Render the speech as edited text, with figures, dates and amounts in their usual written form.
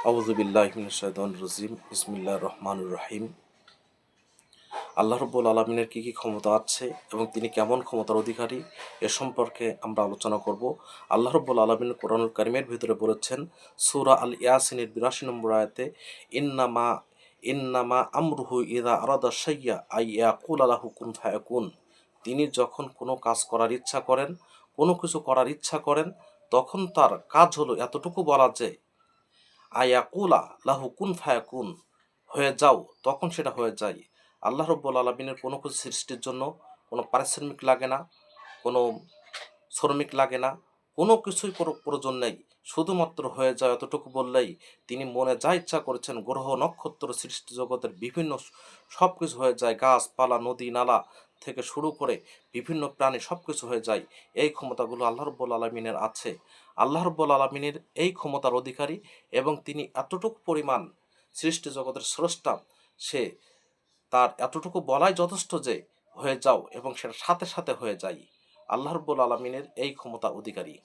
আউযু বিল্লাহি মিনাশ শাইতানির রাজিম। বিসমিল্লাহির রহমানির রহিম। আল্লাহ রাব্বুল আলামিনের কী কী ক্ষমতা আছে এবং তিনি কেমন ক্ষমতার অধিকারী এ সম্পর্কে আমরা আলোচনা করব। আল্লাহ রাব্বুল আলামিন কোরআনুল কারীমের ভিতরে বলেছেন সূরা আল ইয়াসিনের ৮২ নম্বর আয়াতে, ইন্নামা ইন্নামা আমরুহু ইযা আরাদা শাইয়া আই ইয়াকুলা লাহু কুন ফায়াকুন। তিনি যখন কোনো কাজ করার ইচ্ছা করেন, কোনো কিছু করার ইচ্ছা করেন, তখন তার কাজ হলো এতটুকু বলা যে আয়াকুলা লাহু কুন ফায়াকুন, হয়ে যাও, তখন সেটা হয়ে যায়। আল্লাহ রব্বুল আলমিনের কোনো কিছু সৃষ্টির জন্য কোনো পারিশ্রমিক লাগে না, কোনো শ্রমিক লাগে না, কোনো কিছুই প্রয়োজন নেই। শুধুমাত্র হয়ে যায় এতটুকু বললেই তিনি মনে যা ইচ্ছা করেছেন, গ্রহ নক্ষত্র সৃষ্টি জগতের বিভিন্ন সব কিছু হয়ে যায়। গাছপালা নদী নালা থেকে শুরু করে বিভিন্ন প্রাণী সব কিছু হয়ে যায়। এই ক্ষমতাগুলো আল্লাহ রব্বুল আলমিনের আছে। আল্লাহ রব্বুল আলমিনের এই ক্ষমতার অধিকারী এবং তিনি এতটুকু পরিমাণ সৃষ্টি জগতের স্রষ্টা, সে তার এতটুকু বলাই যথেষ্ট যে হয়ে যাও, এবং সেটা সাথে সাথে হয়ে যায়। আল্লাহ রাব্বুল আলামিনের এই ক্ষমতা অধিকারী।